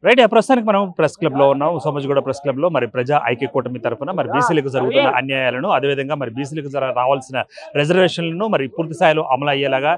Right. ప్రస్తుతానికి మనం press క్లబ్లో ఉన్నాం. సోమజిగూడ ప్రెస్ క్లబ్లో మరి ప్రజా ఐక్య కూటమి తరఫున మరి బీసీలకు జరుగుతున్న అన్యాయాలను, అదేవిధంగా మరి బీసీలకు రావాల్సిన రిజర్వేషన్లను మరి పూర్తి స్థాయిలో అమలు అయ్యేలాగా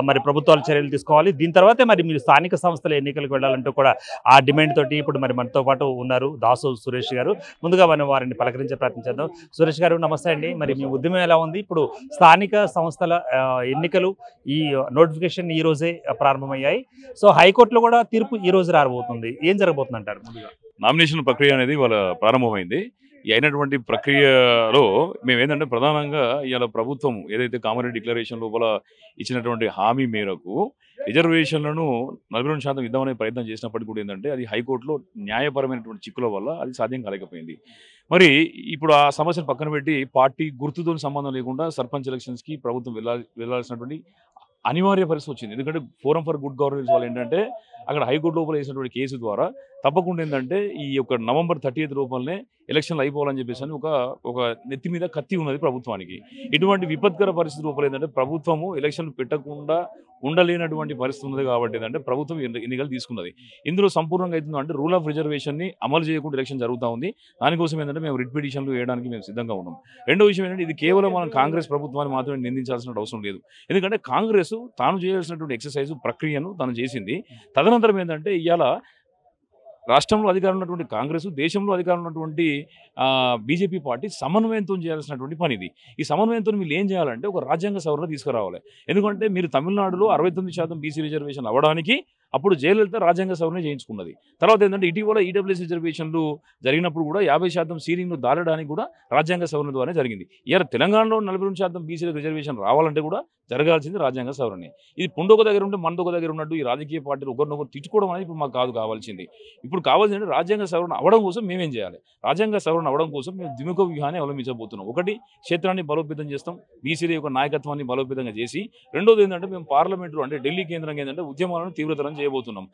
మరి ప్రభుత్వాలు చర్యలు తీసుకోవాలి. దీని తర్వాతే మరి మీరు స్థానిక సంస్థల ఎన్నికలకు వెళ్ళాలంటూ కూడా ఆ డిమాండ్ తోటి ఇప్పుడు మరి మనతో పాటు ఉన్నారు దాసు సురేష్ గారు. ముందుగా మనం వారిని పలకరించే ప్రయత్నం చేద్దాం. సురేష్ గారు నమస్తే అండి. మరి మీ ఉద్యమం ఎలా ఉంది? ఇప్పుడు స్థానిక సంస్థల ఎన్నికలు ఈ నోటిఫికేషన్ ఈ రోజే ప్రారంభమయ్యాయి. సో హైకోర్టులో కూడా తీర్పు ఈ రోజు రాబోతుంది. ఏం జరగబోతుంది అంటారు? నామినేషన్ ప్రక్రియ అనేది వాళ్ళ ప్రారంభమైంది. ఈ అయినటువంటి ప్రక్రియలో మేము ఏంటంటే ప్రధానంగా ఇవాళ ప్రభుత్వం ఏదైతే కామన్ డిక్లరేషన్ లోపల ఇచ్చినటువంటి హామీ మేరకు రిజర్వేషన్లను 42% ఇద్దామనే ప్రయత్నం చేసినప్పటికీ కూడా ఏంటంటే అది హైకోర్టులో న్యాయపరమైనటువంటి చిక్కుల వల్ల అది సాధ్యం కాలేకపోయింది. మరి ఇప్పుడు ఆ సమస్యను పక్కన పెట్టి పార్టీ గుర్తుతో సంబంధం లేకుండా సర్పంచ్ ఎలక్షన్స్కి ప్రభుత్వం వెళ్ళాల్సినటువంటి అనివార్య పరిస్థితి వచ్చింది. ఎందుకంటే ఫోరం ఫర్ గుడ్ గవర్నెన్స్ వాళ్ళు ఏంటంటే అక్కడ హైకోర్టు లోపల వేసినటువంటి కేసు ద్వారా తప్పకుండా ఏంటంటే ఈ యొక్క నవంబర్ 30 లోపలనే ఎలక్షన్లు అయిపోవాలని చెప్పేసి అని ఒక నెత్తి మీద కత్తి ఉన్నది ప్రభుత్వానికి. ఇటువంటి విపత్కర పరిస్థితి లోపల ఏంటంటే ప్రభుత్వము ఎలక్షన్లు పెట్టకుండా ఉండలేనటువంటి పరిస్థితి ఉన్నది కాబట్టి ఏంటంటే ప్రభుత్వం ఎన్నికలు తీసుకున్నది. ఇందులో సంపూర్ణంగా అవుతుంది అంటే రూల్ ఆఫ్ రిజర్వేషన్ని అమలు చేయకుండా ఎలక్షన్ జరుగుతూ ఉంది. దానికోసం ఏంటంటే మేము రిట్ పిటిషన్లు వేయడానికి మేము సిద్ధంగా ఉన్నాం. రెండో విషయం ఏంటంటే ఇది కేవలం మనం కాంగ్రెస్ ప్రభుత్వాన్ని మాత్రమే నిందించాల్సిన అవసరం లేదు. ఎందుకంటే కాంగ్రెస్ తాను చేయాల్సినటువంటి ఎక్సర్సైజ్ ప్రక్రియను తాను చేసింది. తదనంతరం ఏంటంటే ఇవాళ రాష్ట్రంలో అధికారం ఉన్నటువంటి కాంగ్రెస్, దేశంలో అధికారం ఉన్నటువంటి బీజేపీ పార్టీ సమన్వయంతో చేయాల్సినటువంటి పని ఇది. ఈ సమన్వయంతో మీరు ఏం చేయాలంటే ఒక రాజ్యాంగ సవరణ తీసుకురావాలి. ఎందుకంటే మీరు తమిళనాడులో 69% బీసీ రిజర్వేషన్ అవ్వడానికి అప్పుడు జయలలిత రాజ్యాంగ సవరణ చేయించుకున్నది. తర్వాత ఏంటంటే ఇటీవల ఈడబ్ల్యూఎస్ రిజర్వేషన్లు జరిగినప్పుడు కూడా 50% సీలింగ్ను దాటడానికి కూడా రాజ్యాంగ సవరణ ద్వారా జరిగింది. ఇవాళ తెలంగాణలో 42% బీసీలకు రిజర్వేషన్ రావాలంటే కూడా జరగాల్సింది రాజ్యాంగ సవరణే. ఇది పుండొక దగ్గర ఉంటే మందొక దగ్గర ఉన్నట్టు ఈ రాజకీయ పార్టీలు ఒకరినొకరు తిట్టుకోవడం అనేది ఇప్పుడు మాకు కావాల్సింది. ఇప్పుడు కావాల్సింది రాజ్యాంగ సవరణ అవ్వడం కోసం మేమేం చేయాలి? రాజ్యాంగ సవరణ అవ్వడం కోసం మేము ద్విముఖ వ్యూహాన్ని అవలంబించబోతున్నాం. ఒకటి, క్షేత్రాన్ని బలోపేతం చేస్తాం, బీసీల యొక్క నాయకత్వాన్ని బలోపేతంగా చేసి, రెండోది ఏంటంటే మేము పార్లమెంట్లో అంటే ఢిల్లీ కేంద్రంగా ఏంటంటే ఉద్యమాలను తీవ్రతరం చేయబోతున్నాం.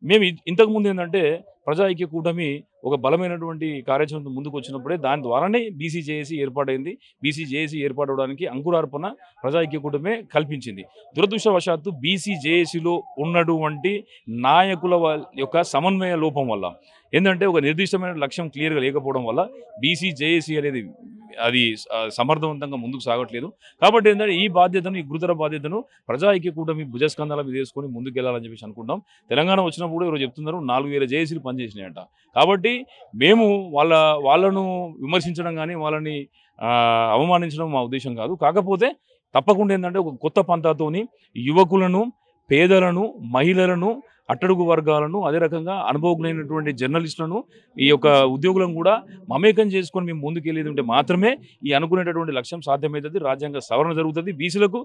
మేము ఇంతకుముందు ఏంటంటే ప్రజా ఐక్య కూటమి ఒక బలమైనటువంటి కార్యాచరణతో ముందుకు వచ్చినప్పుడే దాని ద్వారానే బీసీ జేఏసీ ఏర్పాటైంది. బీసీ జేఏసీ ఏర్పాటవడానికి అంకురార్పణ ప్రజా ఐక్య కూటమే కల్పించింది. దురదృష్టవశాత్తు బీసీ జేఏసీలో ఉన్నటువంటి నాయకుల యొక్క సమన్వయ లోపం వల్ల ఏంటంటే ఒక నిర్దిష్టమైన లక్ష్యం క్లియర్గా లేకపోవడం వల్ల బీసీ జేఏసీ అనేది అది సమర్థవంతంగా ముందుకు సాగట్లేదు. కాబట్టి ఏంటంటే ఈ బాధ్యతను, ఈ గురుతర బాధ్యతను ప్రజా ఐక్య కూటమి భుజస్కంధాల మీద వేసుకొని ముందుకు వెళ్ళాలని చెప్పేసి అనుకుంటాం. తెలంగాణ వచ్చినప్పుడు ఈరోజు చెప్తున్నారు 4000 జేఏసీలు పనిచేసినాయంట. కాబట్టి మేము వాళ్ళను విమర్శించడం కానీ వాళ్ళని అవమానించడం మా ఉద్దేశం కాదు. కాకపోతే తప్పకుండా ఏంటంటే ఒక కొత్త పంతాతోని యువకులను, పేదలను, మహిళలను, అట్టడుగు వర్గాలను, అదే రకంగా అనుభవజ్ఞులైనటువంటి జర్నలిస్టులను, ఈ యొక్క ఉద్యోగులను కూడా మమేకం చేసుకొని మేము ముందుకెళ్ళేది ఉంటే మాత్రమే ఈ అనుకునేటటువంటి లక్ష్యం సాధ్యమవుతుంది. రాజ్యాంగ సవరణ జరుగుతుంది. బీసీలకు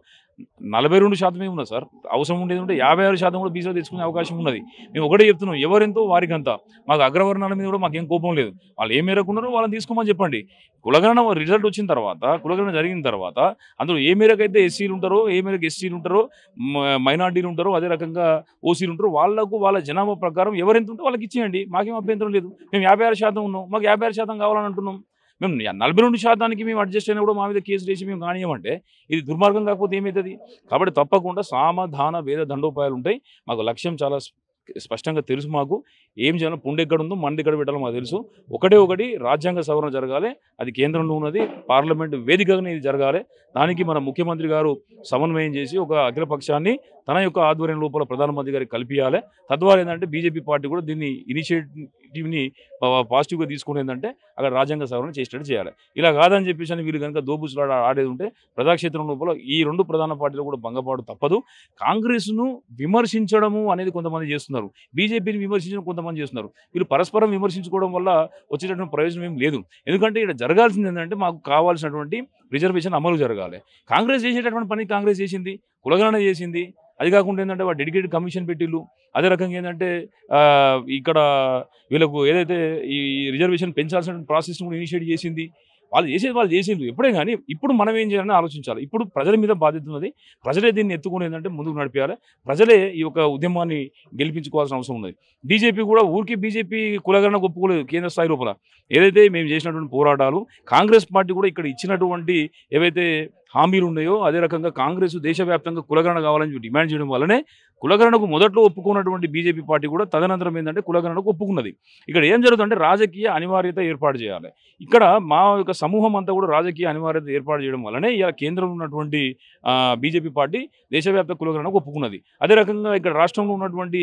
42% ఉన్నది సార్. అవసరం ఉండేది ఉంటే 56% కూడా బీసీలు తెచ్చుకునే అవకాశం ఉన్నది. మేము ఒకటే చెప్తున్నాం, ఎవరెంతో వారికంతా. మాకు అగ్రవర్ణాల మీద కూడా మాకేం కోపం లేదు. వాళ్ళు ఏ మేరకు ఉన్నారో వాళ్ళని తీసుకోమని చెప్పండి. కులగణన రిజల్ట్ వచ్చిన తర్వాత, కులగణన జరిగిన తర్వాత అందులో ఏ మేరకు అయితే ఎస్సీలు ఉంటారో, ఏ మేరకు ఎస్సీలు ఉంటారో, మైనార్టీలు ఉంటారో, అదే రకంగా ఓసీలు ఉంటారో వాళ్ళ జనాభా ప్రకారం ఎవరెంత ఉంటే వాళ్ళకి ఇచ్చేయండి. మాకేం అభ్యంతరం లేదు. మేము 56% ఉన్నాం, మాకు 56% కావాలని అంటున్నాం. మేము 42% మేము అడ్జస్ట్ అయినా కూడా మా మీద కేసు వేసి మేము కానియమంటే ఇది దుర్మార్గం కాకపోతే ఏమవుతుంది? కాబట్టి తప్పకుండా సామధాన వేద దండోపాయాలు ఉంటాయి. మాకు లక్ష్యం చాలా స్పష్టంగా తెలుసు. మాకు ఏం చేయాలో పుండు ఎక్కడ ఉందో మంది ఎక్కడ పెట్టాలో మాకు తెలుసు. ఒకటి రాజ్యాంగ సవరణ జరగాలి. అది కేంద్రంలో ఉన్నది, పార్లమెంటు వేదికగానే ఇది జరగాలి. దానికి మన ముఖ్యమంత్రి గారు సమన్వయం చేసి ఒక అఖిలపక్షాన్ని తన యొక్క ఆధ్వర్యం లోపల ప్రధానమంత్రి గారికి కల్పించాలి. తద్వారా ఏంటంటే బీజేపీ పార్టీ కూడా దీన్ని ఇనిషియేటివ్ని పాజిటివ్గా తీసుకుని ఏంటంటే అక్కడ రాజ్యాంగ సవరణ చేసేటట్టు చేయాలి. ఇలా కాదని చెప్పేసి వీళ్ళు కనుక దోబుసులాడ ఆడేది ఉంటే ప్రజాక్షేత్రం లోపల ఈ రెండు ప్రధాన పార్టీలు కూడా భంగపాటు తప్పదు. కాంగ్రెస్ను విమర్శించడము అనేది కొంతమంది చేస్తున్నారు, బీజేపీని విమర్శించడం కొంతమంది చేస్తున్నారు. వీళ్ళు పరస్పరం విమర్శించుకోవడం వల్ల వచ్చేటటువంటి ప్రయోజనం ఏం లేదు. ఎందుకంటే ఇక్కడ జరగాల్సింది ఏంటంటే మాకు కావాల్సినటువంటి రిజర్వేషన్ అమలు జరగాలి. కాంగ్రెస్ చేసేటటువంటి పని కాంగ్రెస్ చేసింది, కులగణన చేసింది. అది కాకుండా ఏంటంటే వాడు డెడికేటెడ్ కమిషన్ పెట్టిళ్ళు. అదే రకంగా ఏంటంటే ఇక్కడ వీళ్ళకు ఏదైతే ఈ రిజర్వేషన్ పెంచాల్సిన ప్రాసెస్ని కూడా ఇనిషియేట్ చేసింది. వాళ్ళు చేసిండ్రు ఎప్పుడే. కానీ ఇప్పుడు మనం ఏం చేయాలని ఆలోచించాలి. ఇప్పుడు ప్రజల మీద బాధ్యత ఉన్నది. ప్రజలే దీన్ని ఎత్తుకుని ఏంటంటే ముందుకు నడిపించాలి. ప్రజలే ఈ యొక్క ఉద్యమాన్ని గెలిపించుకోవాల్సిన అవసరం ఉన్నది. బీజేపీ కూడా ఊరికి బీజేపీ కులగణన ఒప్పుకోలేదు కేంద్ర స్థాయి లోపల. ఏదైతే మేము చేసినటువంటి పోరాటాలు, కాంగ్రెస్ పార్టీ కూడా ఇక్కడ ఇచ్చినటువంటి ఏవైతే హామీలు ఉన్నాయో అదే రకంగా కాంగ్రెస్ దేశవ్యాప్తంగా కులగణన కావాలని చెప్పి డిమాండ్ చేయడం వల్లనే కులగణనకు మొదట్లో ఒప్పుకున్నటువంటి బీజేపీ పార్టీ కూడా తదనంతరం ఏంటంటే కులగణనకు ఒప్పుకున్నది. ఇక్కడ ఏం జరుగుతుందంటే రాజకీయ అనివార్యత ఏర్పాటు చేయాలి. ఇక్కడ మా యొక్క సమూహం అంతా కూడా రాజకీయ అనివార్యత ఏర్పాటు చేయడం వల్లనే ఇలా కేంద్రంలో ఉన్నటువంటి బీజేపీ పార్టీ దేశవ్యాప్త కులగణనకు ఒప్పుకున్నది. అదే రకంగా ఇక్కడ రాష్ట్రంలో ఉన్నటువంటి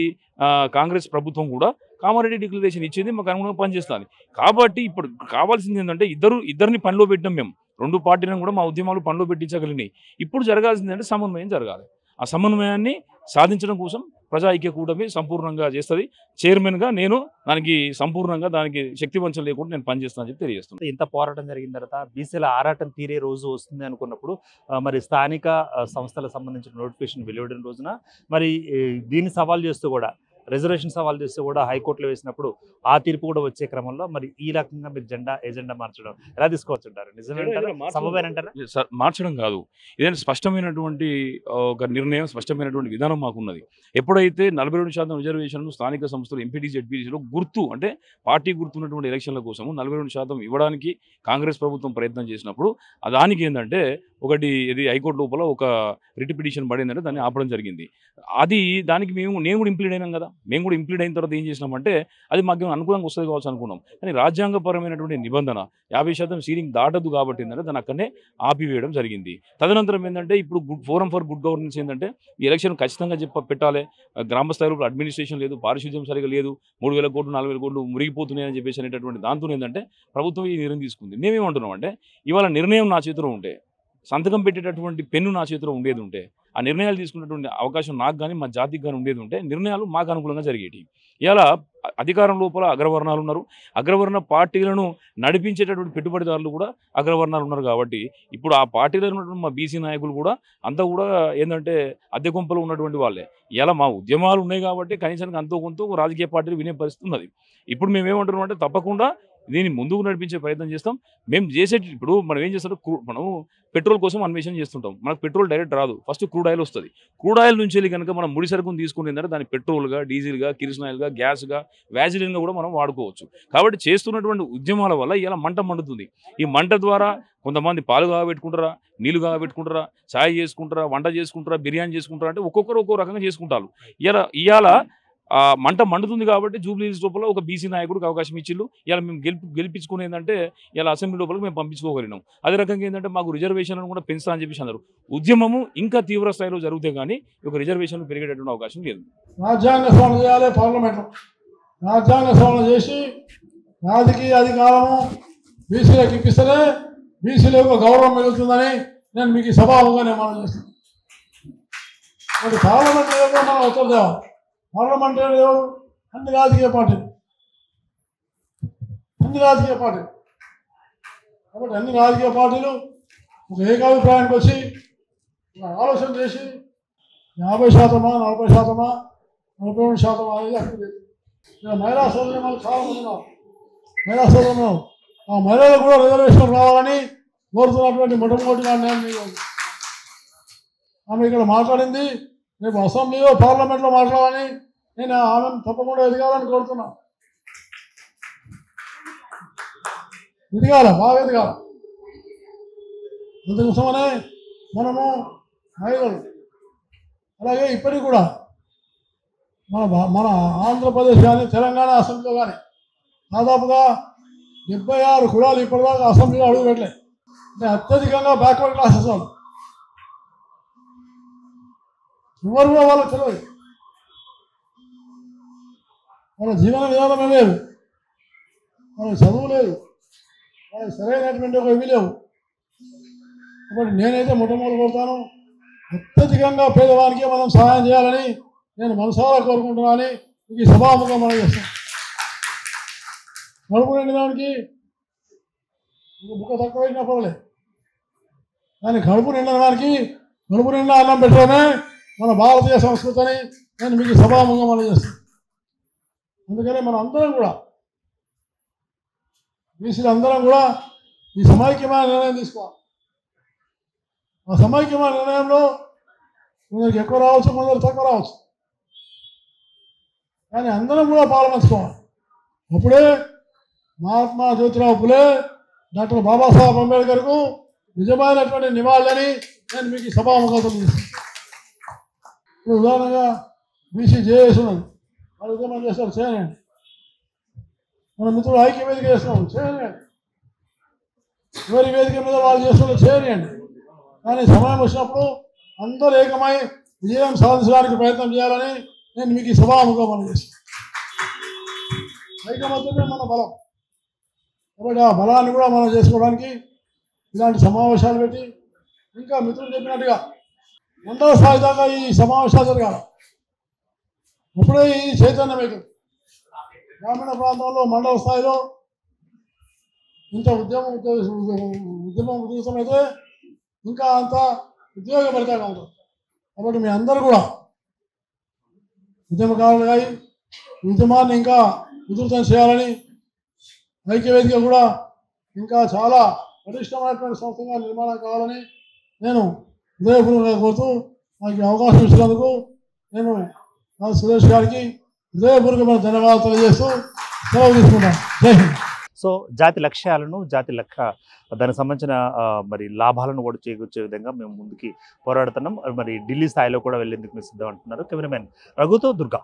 కాంగ్రెస్ ప్రభుత్వం కూడా కామారెడ్డి డిక్లరేషన్ ఇచ్చింది, మాకు అనుగుణంగా పనిచేస్తుంది. కాబట్టి ఇప్పుడు కావాల్సింది ఏంటంటే ఇద్దరిని పనిలో పెట్టినాం మేము. 2 పార్టీలను కూడా మా ఉద్యమాలు పనిలో పెట్టించగలిగినాయి. ఇప్పుడు జరగాల్సింది అంటే సమన్వయం జరగాలి. ఆ సమన్వయాన్ని సాధించడం కోసం ప్రజా ఐక్య కూటమి సంపూర్ణంగా చేస్తుంది. చైర్మన్గా నేను దానికి సంపూర్ణంగా దానికి శక్తివంచం లేకుండా నేను పనిచేస్తానని చెప్పి తెలియజేస్తున్నాను. ఇంత పోరాటం జరిగిన తర్వాత బీసీల ఆరాటం తీరే రోజు వస్తుంది అనుకున్నప్పుడు మరి స్థానిక సంస్థలకు సంబంధించిన నోటిఫికేషన్ వెలువడిన రోజున మరి దీన్ని సవాల్ చేస్తూ కూడా రిజర్వేషన్ సవాల్ చేస్తూ కూడా హైకోర్టులో వేసినప్పుడు ఆ తీర్పు కూడా వచ్చే క్రమంలో మరి ఈ రకంగా మీరు ఎజెండా మార్చడం ఎలా తీసుకోవచ్చుంటారు? నిజమేనంటారా? మార్చడం కాదు, ఇదేంటి స్పష్టమైనటువంటి ఒక నిర్ణయం, స్పష్టమైనటువంటి విధానం మాకున్నది. ఎప్పుడైతే 42% రిజర్వేషన్లు స్థానిక సంస్థలు ఎంపీటీసీ జెడ్పీటీసీలో గుర్తు అంటే పార్టీ గుర్తున్నటువంటి ఎలక్షన్ల కోసం 42% ఇవ్వడానికి కాంగ్రెస్ ప్రభుత్వం ప్రయత్నం చేసినప్పుడు దానికి ఏంటంటే ఒకటి ఇది హైకోర్టు లోపల ఒక రిట్ పిటిషన్ పడిందంటే దాన్ని ఆపడం జరిగింది. దానికి నేను కూడా ఇంప్లీడ్ అయినాం కదా. మేము కూడా ఇంప్లీడ్ అయిన తర్వాత ఏం చేసినామంటే అది మాకు అనుకూలంగా వస్తుంది కావచ్చు అనుకున్నాం. కానీ రాజ్యాంగపరమైనటువంటి నిబంధన 50% సీలింగ్ దాటదు కాబట్టి ఏంటంటే దాన్ని అక్కడనే ఆపివేయడం జరిగింది. తదనంతరం ఏంటంటే ఇప్పుడు ఫోరం ఫర్ గుడ్ గవర్నెన్స్ ఏంటంటే ఈ ఎలక్షన్ ఖచ్చితంగా పెట్టాలి, గ్రామ స్థాయిలో అడ్మినిస్ట్రేషన్ లేదు, పారిశుద్ధ్యం సరిగా లేదు, 3,000 కోట్లు 4,000 కోట్లు మురిగిపోతున్నాయని చెప్పేసి అనేటటువంటి దాంతో ఏంటంటే ప్రభుత్వం ఈ నిర్ణయం తీసుకుంది. మేమేమంటున్నాం అంటే ఇవాళ నిర్ణయం నా చేతిలో ఉంటే, సంతకం పెట్టేటటువంటి పెన్ను నా చేతిలో ఉండేది ఉంటే, ఆ నిర్ణయాలు తీసుకునేటువంటి అవకాశం నాకు కానీ మా జాతికి కానీ ఉండేది ఉంటే నిర్ణయాలు మాకు అనుకూలంగా జరిగేవి. ఇలా అధికారం లోపల అగ్రవర్ణాలు ఉన్నారు, అగ్రవర్ణ పార్టీలను నడిపించేటటువంటి పెట్టుబడిదారులు కూడా అగ్రవర్ణాలు ఉన్నారు. కాబట్టి ఇప్పుడు ఆ పార్టీలో ఉన్నటువంటి మా బీసీ నాయకులు కూడా అంతా కూడా ఏంటంటే అద్దె కొంపలో ఉన్నటువంటి వాళ్ళే. ఇలా మా ఉద్యమాలు ఉన్నాయి కాబట్టి కనీసానికి అంతో కొంత రాజకీయ పార్టీలు వినే పరిస్థితి ఉన్నది. ఇప్పుడు మేమేమంటున్నాం అంటే తప్పకుండా దీన్ని ముందుకు నడిపించే ప్రయత్నం చేస్తాం. మేము ఇప్పుడు మనం ఏం చేస్తాం, మనం పెట్రోల్ కోసం అన్వేషణ చేస్తుంటాం. మనకు పెట్రోల్ డైరెక్ట్ రాదు, ఫస్ట్ క్రూడ్ ఆయిల్ వస్తుంది. క్రూడ్ ఆయిల్ నుంచి వెళ్ళి కనుక మనం ముడి సరుకును తీసుకుని ఏంటంటే దాన్ని పెట్రోల్గా, డీజిల్గా, కిరసనాయిల్గా, గ్యాస్గా, వ్యాజిలిన్గా కూడా మనం వాడుకోవచ్చు. కాబట్టి చేస్తున్నటువంటి ఉద్యమాల వల్ల ఇలా మంట మండుతుంది. ఈ మంట ద్వారా కొంతమంది పాలు కాగబెట్టుకుంటారా, నీళ్లు కాగబెట్టుకుంటారా, ఛాయ్ చేసుకుంటారా, వంట చేసుకుంటారా, బిర్యానీ చేసుకుంటారా అంటే ఒక్కొక్కరు ఒక్కో రకంగా చేసుకుంటారు. ఇవాళ మంట మండుతుంది కాబట్టి జూబ్లీ హిల్స్ లోపల ఒక బీసీ నాయకుడికి అవకాశం ఇచ్చిళ్ళు. ఇలా మేము గెలిపించుకుని ఏంటంటే ఇలా అసెంబ్లీ లోపలికి మేము పంపించుకోగలిగినాం. అదే రకంగా ఏంటంటే మాకు రిజర్వేషన్లను కూడా పెంచుతా అని చెప్పేసి అన్నారు. ఉద్యమము ఇంకా తీవ్ర స్థాయిలో జరిగితే కానీ ఒక రిజర్వేషన్లు పెరిగేటటువంటి అవకాశం లేదు. రాజ్యాంగ సవరణ చేయాలి పార్లమెంట్లో. రాజ్యాంగ సవరణ చేసి రాజకీయ అధికారము బీసీలకు ఇప్పిస్తేనే బీసీలకు గౌరవం మిగులుతుందని నేను మీకు సభాముగా నిర్మాణం చేస్తాను. పార్లమెంట్ మనం ఉత్తరం తేవాలి. పార్లమెంట్ ఎవరు? అన్ని రాజకీయ పార్టీలు. కాబట్టి అన్ని రాజకీయ పార్టీలు ఒక ఏకాభిప్రాయానికి వచ్చి ఆలోచన చేసి 50%, 40%, 42% అనేది అక్కడ మహిళా సోదరులు మనకు చాలా మంది ఉన్నారు. మహిళా సోదరులు ఆ మహిళలకు కూడా రిజర్వేషన్ రావాలని కోరుతున్నటువంటి మొట్టమొదటి నేను ఆమె ఇక్కడ మాట్లాడింది. రేపు అసెంబ్లీలో పార్లమెంట్లో మాట్లాడాలని నేను ఆమెను తప్పకుండా ఎదగాలని కోరుతున్నాను. బాగా ఎదగాల. అందుకోసమనే మనము మహిళలు అలాగే ఇప్పటికి కూడా మన ఆంధ్రప్రదేశ్ కానీ తెలంగాణ అసెంబ్లీలో కానీ దాదాపుగా 76 కులాలు ఇప్పటిదాకా అసెంబ్లీలో అడుగు పెట్టలేదు. అంటే అత్యధికంగా బ్యాక్వర్డ్ క్లాసెస్ వాళ్ళు ఎవరు కూడా వాళ్ళకి తెలియదు. వాళ్ళ జీవన విధానమే లేదు, వాళ్ళకి చదువు లేదు, వాళ్ళకి సరైనటువంటి ఒక ఇవి లేవు. కాబట్టి నేనైతే మొట్టమొదటి కొడతాను, అత్యధికంగా పేదవానికి మనం సహాయం చేయాలని నేను మనసారా కోరుకుంటున్నానని ఈ సభాముఖంగా మనం చేస్తాం. కడుపు నిండడానికి బుక్క తక్కువ అయినా పర్వాలేదు, కానీ కడుపు నిండడానికి కడుపు నిండా అన్నం పెట్టడమే మన భారతీయ సంస్కృతిని నేను మీకు సభాముఖంగా మనం చేస్తాను. అందుకని మనం అందరం కూడా బీసీలు అందరం కూడా ఈ సమైక్యమైన నిర్ణయం తీసుకోవాలి. ఆ సమైక్యమైన నిర్ణయంలో కొందరికి ఎక్కువ రావచ్చు, కొందరు తక్కువ రావచ్చు, కానీ అందరం కూడా పాల్పంచుకోవాలి. అప్పుడే మహాత్మా జ్యోతిరావు పులే, డాక్టర్ బాబాసాహెబ్ అంబేద్కర్కు నిజమైనటువంటి నివాళులని నేను మీకు ఈ సభాముఖతం చేస్తాను. ఇప్పుడు ఉదాహరణగా బీసీ జేఏసీ ఉన్నది, వాళ్ళు ఉద్యమం చేస్తారు, చేయనండి. మన మిత్రులు ఐక్య వేదిక చేస్తున్నాం, చేయనండి. ఎవరి వేదిక మీద వాళ్ళు చేస్తున్నారు, చేయనియండి. కానీ సమయం వచ్చినప్పుడు అందరూ ఏకమై విజయం సాధించడానికి ప్రయత్నం చేయాలని నేను మీకు ఈ సభాముఖం చేస్తాను. ఐకమత్యమే మన బలం. కాబట్టి ఆ బలాన్ని కూడా మనం చేసుకోవడానికి ఇలాంటి సమావేశాలు పెట్టి, ఇంకా మిత్రులు చెప్పినట్టుగా మండల స్థాయి దాకా ఈ సమావేశాలు జరగాలి. అప్పుడే ఈ చైతన్యం అవుతుంది. గ్రామీణ ప్రాంతంలో మండల స్థాయిలో ఇంత ఉద్యమం ఉధృతమైతే ఇంకా అంత ఉద్యోగభరితంగా ఉంటుంది. కాబట్టి మీ అందరూ కూడా ఉద్యమకారులుగా ఉద్యమాన్ని ఇంకా ఉధృతం చేయాలని, ఐక్యవేదిక కూడా ఇంకా చాలా పటిష్టమైనటువంటి సంస్థగా నిర్మాణం కావాలని నేను హృదయపూర్వకంగా కోరుతూ నాకు ఈ అవకాశం ఇచ్చినందుకు నేను సురేష్ గారికి హృదయపూర్వకమైన ధన్యవాదాలు తెలియజేస్తూ సెలవు తీసుకుంటాను. జై హింద్. సో జాతి లక్ష్యాలను, జాతి దానికి సంబంధించిన మరి లాభాలను కూడా చేకూర్చే విధంగా మేము ముందుకి పోరాడుతున్నాం. మరి ఢిల్లీ స్థాయిలో కూడా వెళ్లేందుకు మేము సిద్ధం అంటున్నారు. కెమెరామెన్ రఘుతో దుర్గా.